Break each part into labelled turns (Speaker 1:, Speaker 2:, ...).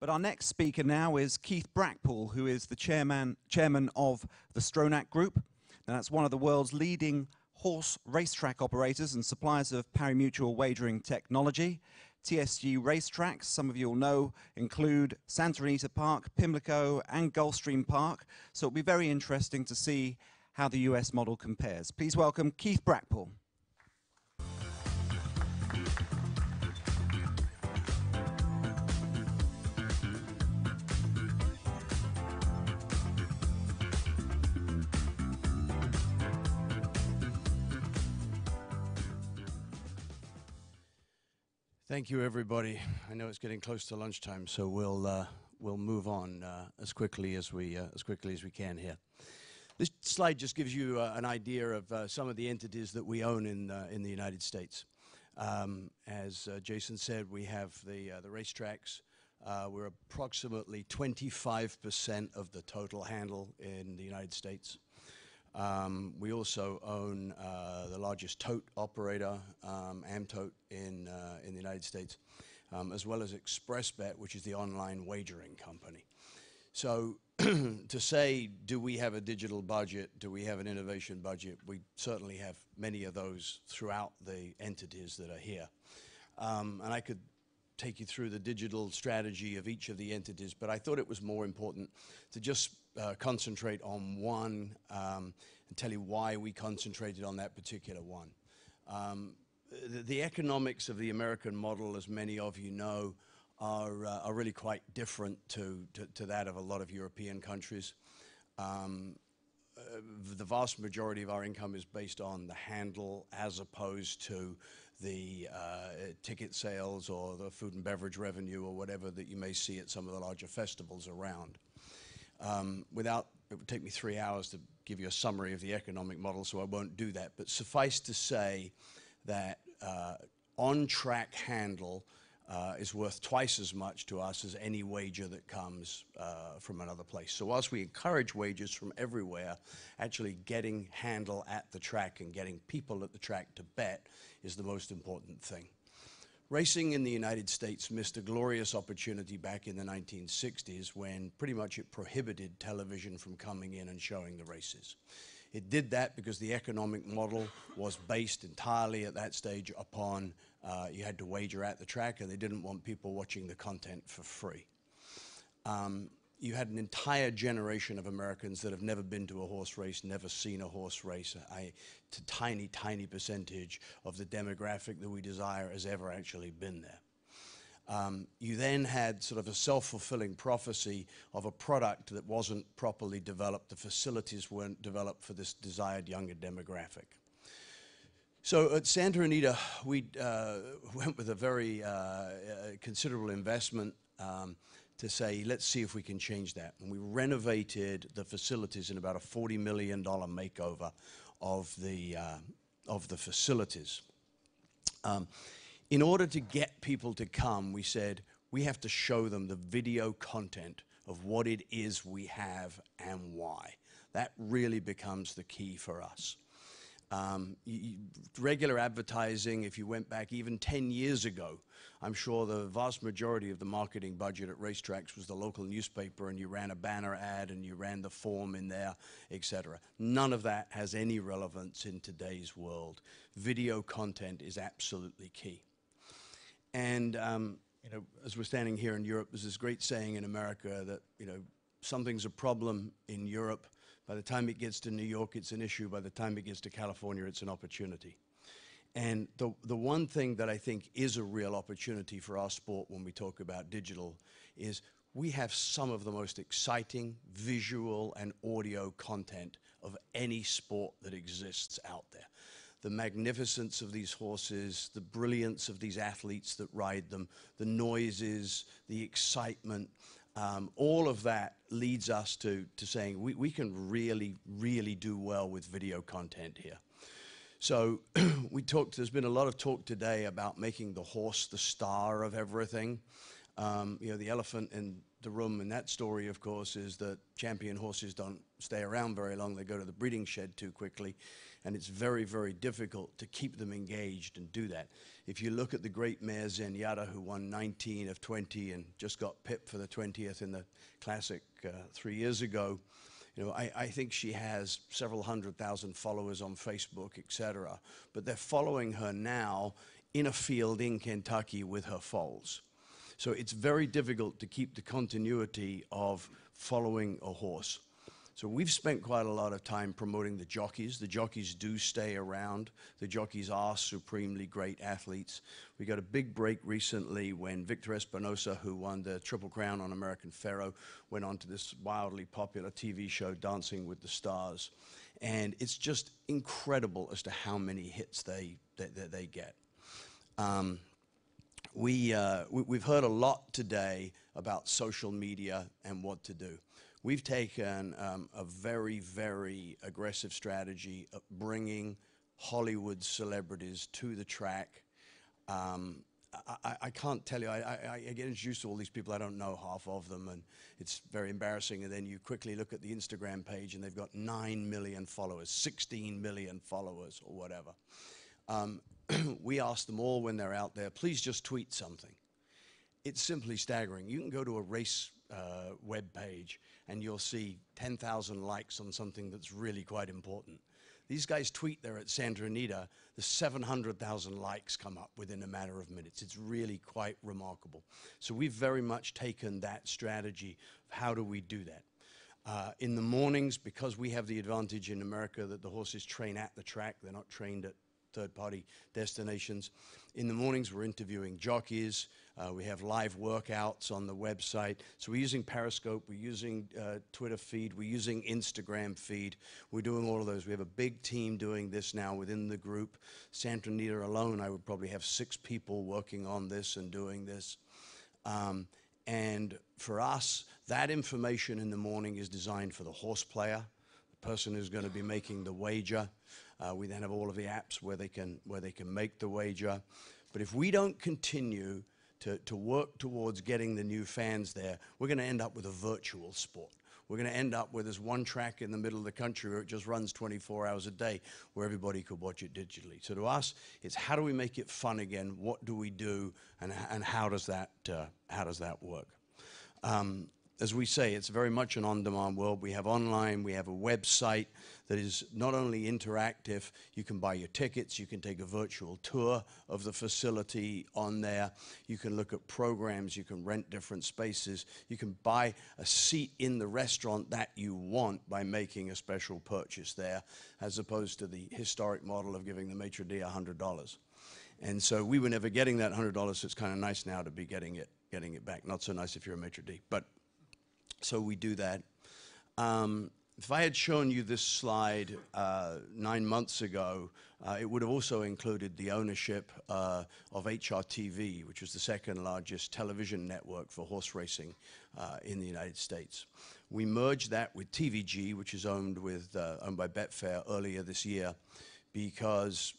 Speaker 1: But our next speaker now is Keith Brackpool, who is the chairman of the Stronach Group. Now, that's one of the world's leading horse racetrack operators and suppliers of pari-mutuel wagering technology. TSG racetracks, some of you will know, include Santa Anita Park, Pimlico, and Gulfstream Park. So it'll be very interesting to see how the US model compares. Please welcome Keith Brackpool.
Speaker 2: Thank you, everybody. I know it's getting close to lunchtime, so we'll move on as quickly as we can here. This slide just gives you an idea of some of the entities that we own in the United States. As Jason said, we have the racetracks. We're approximately 25% of the total handle in the United States. We also own the largest tote operator, Tote, in the United States, as well as ExpressBet, which is the online wagering company. So to say, do we have a digital budget? Do we have an innovation budget? We certainly have many of those throughout the entities that are here. And I could take you through the digital strategy of each of the entities, but I thought it was more important to just concentrate on one and tell you why we concentrated on that particular one. The economics of the American model, as many of you know, are really quite different to that of a lot of European countries. The vast majority of our income is based on the handle as opposed to the ticket sales or the food and beverage revenue or whatever that you may see at some of the larger festivals around. It would take me 3 hours to give you a summary of the economic model, so I won't do that. But suffice to say that on-track handle is worth twice as much to us as any wager that comes from another place. So whilst we encourage wagers from everywhere, actually getting handle at the track and getting people at the track to bet is the most important thing. Racing in the United States missed a glorious opportunity back in the 1960s when pretty much it prohibited television from coming in and showing the races. It did that because the economic model was based entirely at that stage upon you had to wager at the track, and they didn't want people watching the content for free. You had an entire generation of Americans that have never been to a horse race, never seen a horse race. A tiny, tiny percentage of the demographic that we desire has ever actually been there. You then had sort of a self-fulfilling prophecy of a product that wasn't properly developed. The facilities weren't developed for this desired younger demographic. So at Santa Anita, we went with a very considerable investment to say, let's see if we can change that. And we renovated the facilities in about a $40 million makeover of the facilities. In order to get people to come, we said, we have to show them the video content of what it is we have and why. That really becomes the key for us. Regular advertising, if you went back even 10 years ago, I'm sure the vast majority of the marketing budget at racetracks was the local newspaper, and you ran a banner ad and you ran the form in there, etc. None of that has any relevance in today's world. Video content is absolutely key. And as we're standing here in Europe, there's this great saying in America that something's a problem in Europe. By the time it gets to New York, it's an issue. By the time it gets to California, it's an opportunity. And the one thing that I think is a real opportunity for our sport when we talk about digital is we have some of the most exciting visual and audio content of any sport that exists out there. The magnificence of these horses, the brilliance of these athletes that ride them, the noises, the excitement, all of that leads us to saying we can really, really do well with video content here. So there's been a lot of talk today about making the horse the star of everything. The elephant in the room in that story, of course, is that champion horses don't stay around very long. They go to the breeding shed too quickly. And it's very, very difficult to keep them engaged and do that. If you look at the great mare Zenyatta, who won 19 of 20 and just got pipped for the 20th in the Classic 3 years ago, you know, I think she has several 100,000 followers on Facebook, etc. But they're following her now in a field in Kentucky with her foals. So it's very difficult to keep the continuity of following a horse. So we've spent quite a lot of time promoting the jockeys. The jockeys do stay around. The jockeys are supremely great athletes. We got a big break recently when Victor Espinosa, who won the Triple Crown on American Pharoah, went on to this wildly popular TV show, Dancing with the Stars. And it's just incredible as to how many hits they get. We've heard a lot today about social media and what to do. We've taken a very, very aggressive strategy of bringing Hollywood celebrities to the track. I can't tell you, I get introduced to all these people, I don't know half of them, and it's very embarrassing. And then you quickly look at the Instagram page and they've got 9 million followers, 16 million followers, or whatever. We ask them all when they're out there, please just tweet something. It's simply staggering. You can go to a race web page and you'll see 10,000 likes on something that's really quite important. These guys tweet there at Santa Anita, the 700,000 likes come up within a matter of minutes. It's really quite remarkable. So we've very much taken that strategy of how do we do that. In the mornings, because we have the advantage in America that the horses train at the track, they're not trained at third-party destinations. In the mornings, we're interviewing jockeys. We have live workouts on the website. So we're using Periscope, we're using Twitter feed, we're using Instagram feed. We're doing all of those. We have a big team doing this now within the group. Santa Anita alone, I would probably have 6 people working on this and doing this. And for us, that information in the morning is designed for the horse player, the person who's going to be making the wager. We then have all of the apps where they can make the wager. But if we don't continue to work towards getting the new fans there, we're going to end up with a virtual sport. We're going to end up with this one track in the middle of the country where it just runs 24 hours a day, where everybody could watch it digitally. So to us, it's how do we make it fun again? What do we do? And how does that work? As we say, it's very much an on-demand world. We have online, we have a website that is not only interactive, you can buy your tickets, you can take a virtual tour of the facility on there, you can look at programs, you can rent different spaces, you can buy a seat in the restaurant that you want by making a special purchase there, as opposed to the historic model of giving the maitre d' $100. And so we were never getting that $100, so it's kind of nice now to be getting it back. Not so nice if you're a maitre d', but so we do that. If I had shown you this slide 9 months ago, it would have also included the ownership of HRTV, which was the second largest television network for horse racing in the United States. We merged that with TVG, which is owned by Betfair earlier this year, because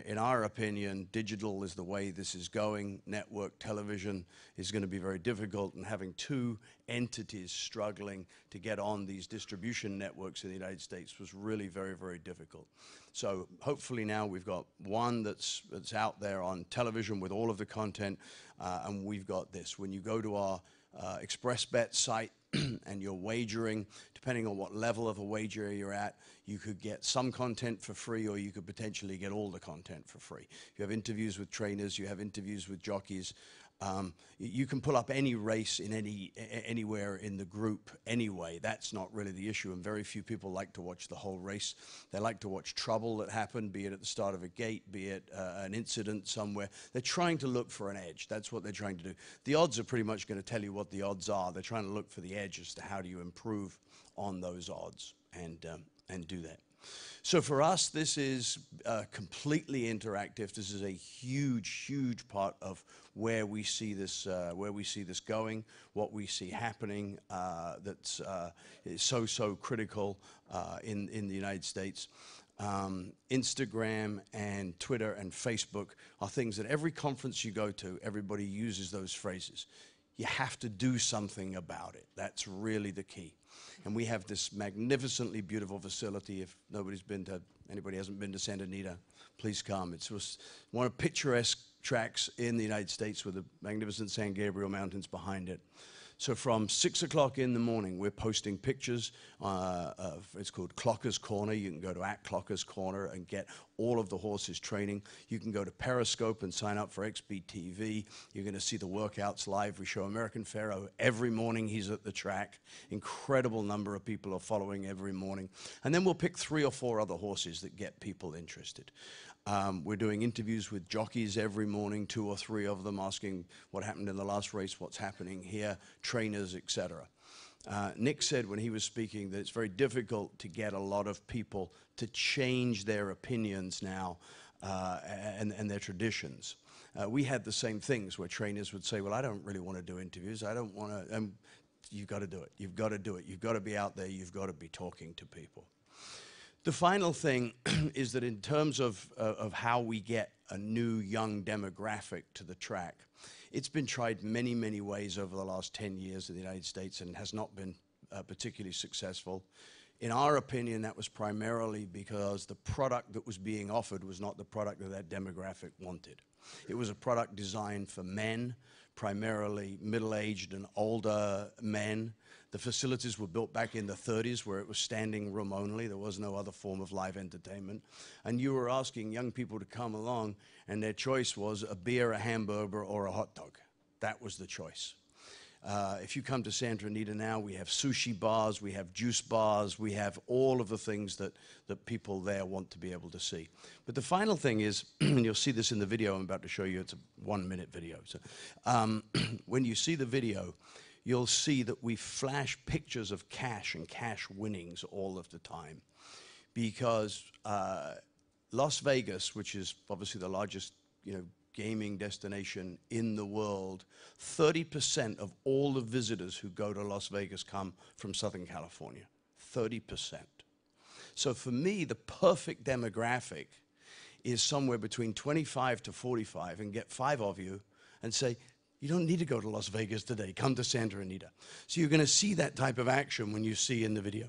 Speaker 2: in our opinion, digital is the way this is going. Network television is going to be very difficult, and having 2 entities struggling to get on these distribution networks in the United States was really very, very difficult. So hopefully now we've got one that's out there on television with all of the content, and we've got this. When you go to our ExpressBet site and you're wagering, depending on what level of a wager you're at, you could get some content for free, or you could potentially get all the content for free. You have interviews with trainers, you have interviews with jockeys. You can pull up any race in anywhere in the group anyway. That's not really the issue, and very few people like to watch the whole race. They like to watch trouble that happened, be it at the start of a gate, be it an incident somewhere. They're trying to look for an edge. That's what they're trying to do. The odds are pretty much going to tell you what the odds are. They're trying to look for the edge as to how do you improve on those odds and do that. So for us, this is completely interactive. This is a huge, huge part of where we see this going, what we see happening. That's is so critical in the United States. Instagram and Twitter and Facebook are things that every conference you go to, everybody uses those phrases. you have to do something about it. That's really the key. And we have this magnificently beautiful facility. If anybody hasn't been to Santa Anita, please come. It's one of the picturesque tracks in the United States with the magnificent San Gabriel Mountains behind it. So from 6 o'clock in the morning, we're posting pictures it's called Clocker's Corner. You can go to @Clocker's Corner and get all of the horses training. You can go to Periscope and sign up for XBTV. You're going to see the workouts live. We show American Pharoah every morning. He's at the track. Incredible number of people are following every morning. And then we'll pick 3 or 4 other horses that get people interested. We're doing interviews with jockeys every morning, 2 or 3 of them, asking what happened in the last race, what's happening here, trainers, etc. Nick said when he was speaking that it's very difficult to get a lot of people to change their opinions now and their traditions. We had the same things where trainers would say, well, I don't really want to do interviews. I don't want to. You've got to do it. You've got to do it. You've got to be out there. You've got to be talking to people. The final thing is that in terms of how we get a new young demographic to the track, it's been tried many, many ways over the last 10 years in the United States and has not been particularly successful. In our opinion, that was primarily because the product that was being offered was not the product that that demographic wanted. It was a product designed for men, primarily middle-aged and older men. The facilities were built back in the 30s where it was standing room only. There was no other form of live entertainment. And you were asking young people to come along, and their choice was a beer, a hamburger, or a hot dog. That was the choice. If you come to Santa Anita now, we have sushi bars, we have juice bars, we have all of the things that people there want to be able to see. But the final thing is, and you'll see this in the video I'm about to show you, it's a 1-minute video. So, when you see the video, you'll see that we flash pictures of cash and cash winnings all of the time. Because Las Vegas, which is obviously the largest, gaming destination in the world, 30% of all the visitors who go to Las Vegas come from Southern California. 30%. So for me, the perfect demographic is somewhere between 25 to 45, and get 5 of you and say, you don't need to go to Las Vegas today. Come to Santa Anita. So you're going to see that type of action when you see in the video.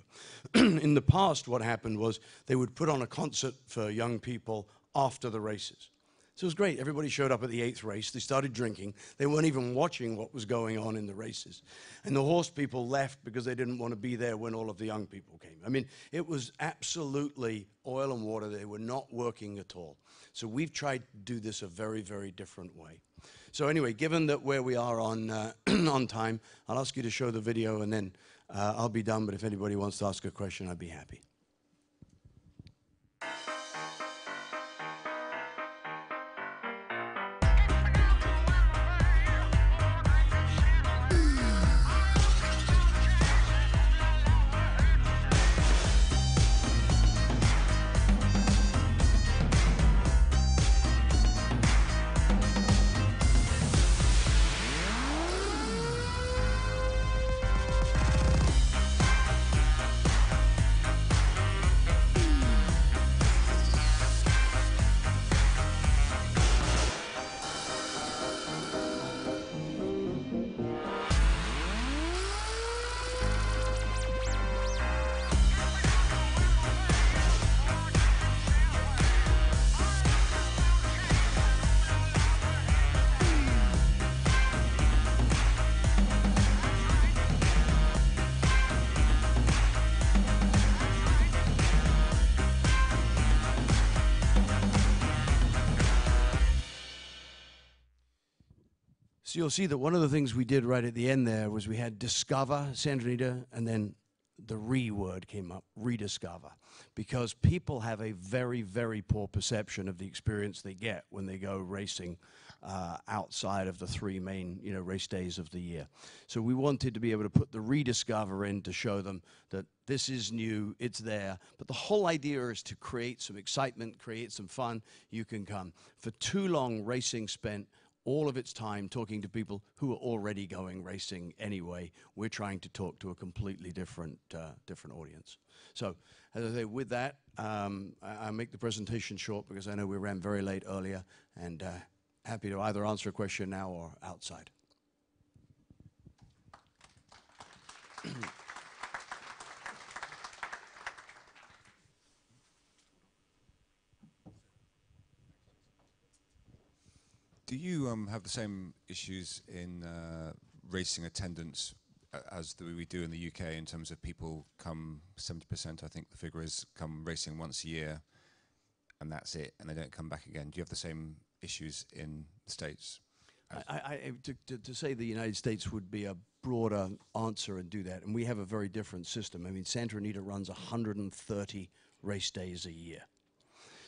Speaker 2: In the past, what happened was they would put on a concert for young people after the races. So it was great. Everybody showed up at the 8th race. They started drinking. They weren't even watching what was going on in the races. And the horse people left because they didn't want to be there when all of the young people came. I mean, it was absolutely oil and water. They were not working at all. So we've tried to do this a very, very different way. So anyway, given that where we are on, on time, I'll ask you to show the video, and then I'll be done. But if anybody wants to ask a question, I'd be happy. So you'll see that one of the things we did right at the end there was we had discover Santa Anita, and then the word came up, rediscover. Because people have a very, very poor perception of the experience they get when they go racing outside of the 3 main race days of the year. So we wanted to be able to put the rediscover in to show them that this is new, it's there. But the whole idea is to create some excitement, create some fun. You can come. For too long, racing spent all of its time talking to people who are already going racing anyway. We're trying to talk to a completely different audience. So, as I say, with that, I make the presentation short because I know we ran very late earlier, and happy to either answer a question now or outside.
Speaker 3: Do you have the same issues in racing attendance as we do in the UK in terms of people come 70%, I think the figure is, come racing once a year and that's it, and they don't come back again? Do you have the same issues in the States?
Speaker 2: To say the United States would be a broader answer and do that, and we have a very different system. I mean, Santa Anita runs 130 race days a year.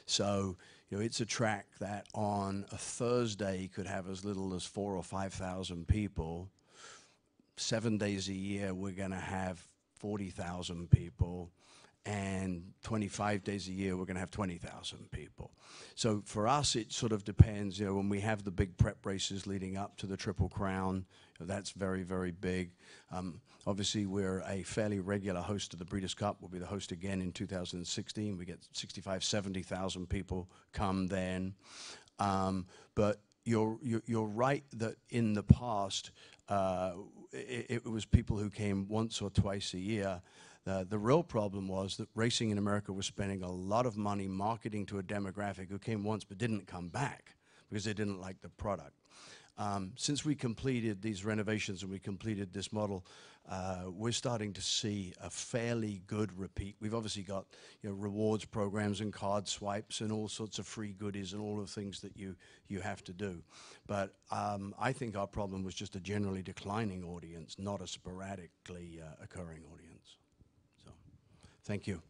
Speaker 2: So, you know, it's a track that on a Thursday could have as little as 4,000 or 5,000 people. 7 days a year, we're going to have 40,000 people. And 25 days a year, we're going to have 20,000 people. So for us, it sort of depends. You know, when we have the big prep races leading up to the Triple Crown, that's very, very big. Obviously, we're a fairly regular host of the Breeders' Cup. We'll be the host again in 2016. We get 65, 70,000 people come then. But you're right that in the past, it was people who came once or twice a year. The real problem was that racing in America was spending a lot of money marketing to a demographic who came once but didn't come back because they didn't like the product. Since we completed these renovations and we completed this model, we're starting to see a fairly good repeat. We've obviously got, you know, rewards programs and card swipes and all sorts of free goodies and all of the things that you have to do. But I think our problem was just a generally declining audience, not a sporadically occurring audience. So, thank you.